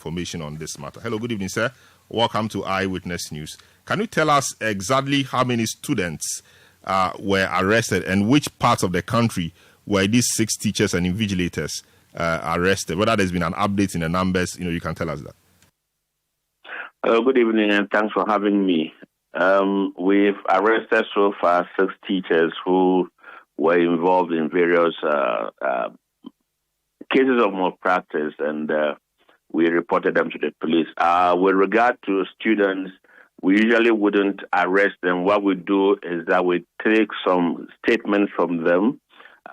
information on this matter. Hello, good evening, sir. Welcome to Eyewitness News. Can you tell us exactly how many students were arrested and which parts of the country were these 6 teachers and invigilators arrested? Whether there's been an update in the numbers, you can tell us that. Good evening, and thanks for having me. We've arrested so far 6 teachers who were involved in various cases of malpractice, and we reported them to the police. With regard to students, we usually wouldn't arrest them. What we do is that we take some statements from them,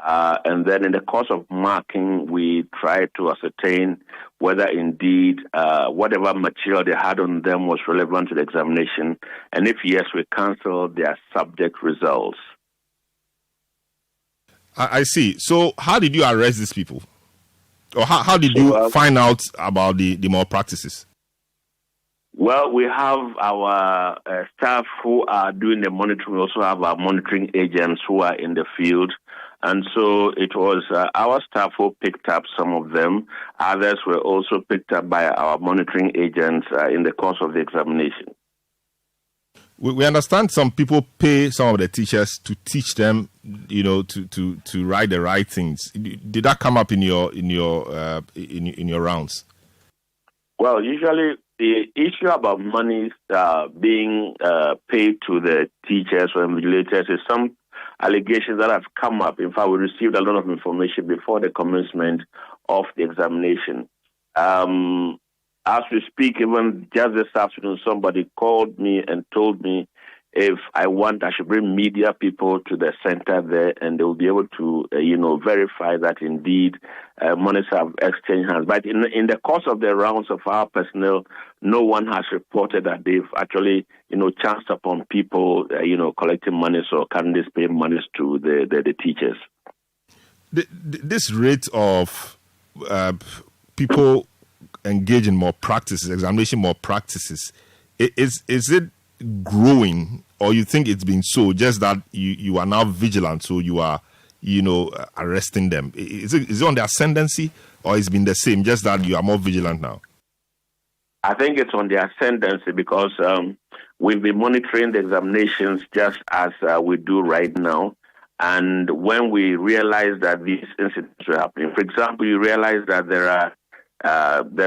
and then in the course of marking, we try to ascertain whether indeed whatever material they had on them was relevant to the examination, and if yes, we cancel their subject results. I see. So how did you arrest these people? Or how did you find out about the malpractices? Well, we have our staff who are doing the monitoring. We also have our monitoring agents who are in the field. And so it was our staff who picked up some of them. Others were also picked up by our monitoring agents in the course of the examination. We understand some people pay some of the teachers to teach them, to write the right things. Did that come up in your rounds? Well, usually the issue about money being paid to the teachers or invigilators is some allegations that have come up. In fact, we received a lot of information before the commencement of the examination. As we speak, even just this afternoon, somebody called me and told me if I should bring media people to the center there, and they will be able to, verify that indeed monies have exchanged hands. But in the course of the rounds of our personnel, no one has reported that they've actually, chanced upon people, collecting monies or candidates paying monies to the teachers. This rate of people engage in more practices, examination more practices, is it growing, or you think it's been so, just that you are now vigilant, so you are arresting them? Is it on the ascendancy, or it's been the same, just that you are more vigilant now? I think it's on the ascendancy because we've been monitoring the examinations just as we do right now. And when we realize that these incidents are happening, for example, you realize that there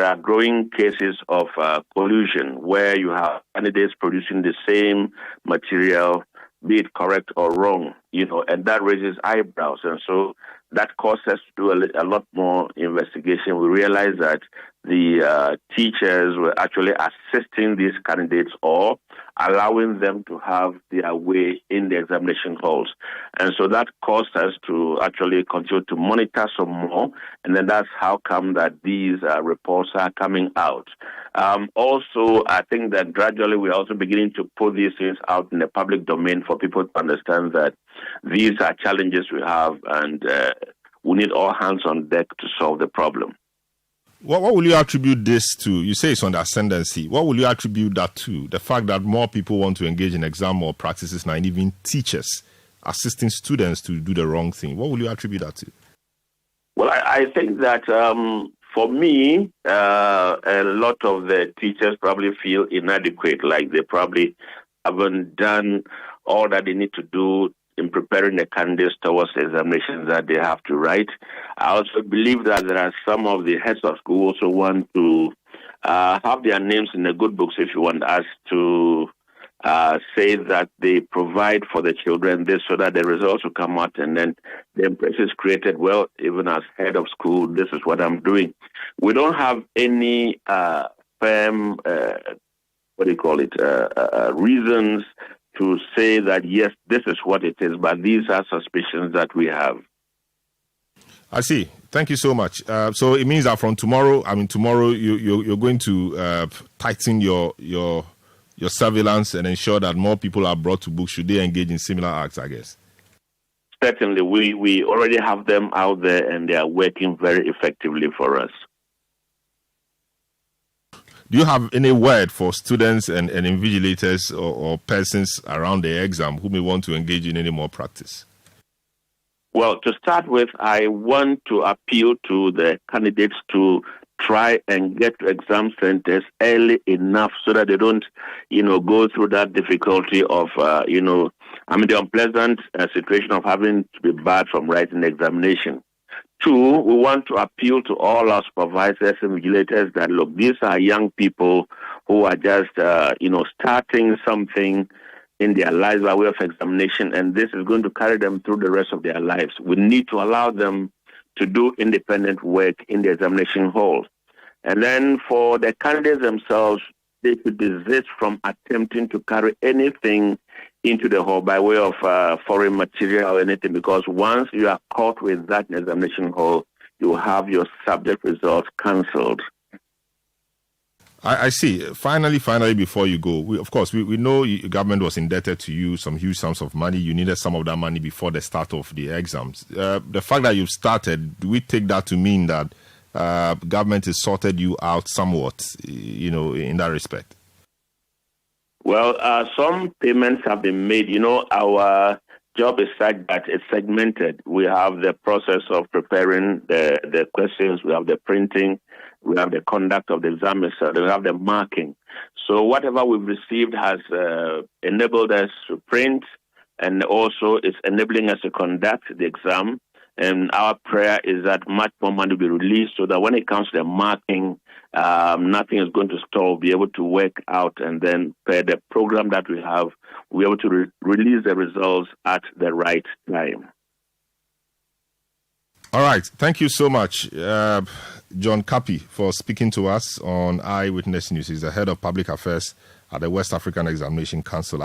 are growing cases of collusion where you have candidates producing the same material, be it correct or wrong, and that raises eyebrows. And so that caused us to do a lot more investigation. We realized that the teachers were actually assisting these candidates or allowing them to have their way in the examination halls. And so that caused us to actually continue to monitor some more. And then that's how come that these reports are coming out. Also, I think that gradually we're also beginning to put these things out in the public domain for people to understand that these are challenges we have, and we need all hands on deck to solve the problem. What will you attribute this to? You say it's on the ascendancy. What will you attribute that to? The fact that more people want to engage in exam or practices now, and even teachers assisting students to do the wrong thing. What will you attribute that to? Well, I think that for me, a lot of the teachers probably feel inadequate, like they probably haven't done all that they need to do in preparing the candidates towards the examinations that they have to write. I also believe that there are some of the heads of school also want to have their names in the good books, if you want us to say that they provide for the children this, so that the results will come out and then the impression is created, well, even as head of school, this is what I'm doing. We don't have any firm, reasons to say that, yes, this is what it is, but these are suspicions that we have. I see. Thank you so much. So it means that from tomorrow, you're going to tighten your surveillance and ensure that more people are brought to book should they engage in similar acts, I guess. Certainly. We already have them out there, and they are working very effectively for us. Do you have any word for students and invigilators or persons around the exam who may want to engage in any more practice? Well, to start with, I want to appeal to the candidates to try and get to exam centers early enough so that they don't, go through that difficulty of, the unpleasant situation of having to be barred from writing the examination. Two, we want to appeal to all our supervisors and vigilators that, look, these are young people who are just, starting something in their lives by way of examination, and this is going to carry them through the rest of their lives. We need to allow them to do independent work in the examination hall. And then for the candidates themselves, they should desist from attempting to carry anything into the hall by way of foreign material or anything, because once you are caught with that in the examination hall, you have your subject results cancelled. I see. Finally, before you go, we know your government was indebted to you some huge sums of money. You needed some of that money before the start of the exams. The fact that you've started, do we take that to mean that government has sorted you out somewhat, in that respect? Well, some payments have been made. Our job is such that it's segmented. We have the process of preparing the questions, we have the printing, we have the conduct of the exam, we have the marking. So whatever we've received has enabled us to print, and also it's enabling us to conduct the exam. And our prayer is that much more money will be released so that when it comes to the marking, nothing is going to stall. We'll be able to work out, and then per the program that we have, we'll be able to release the results at the right time. All right. Thank you so much, John Kapi, for speaking to us on Eyewitness News. He's the head of public affairs at the West African Examination Council.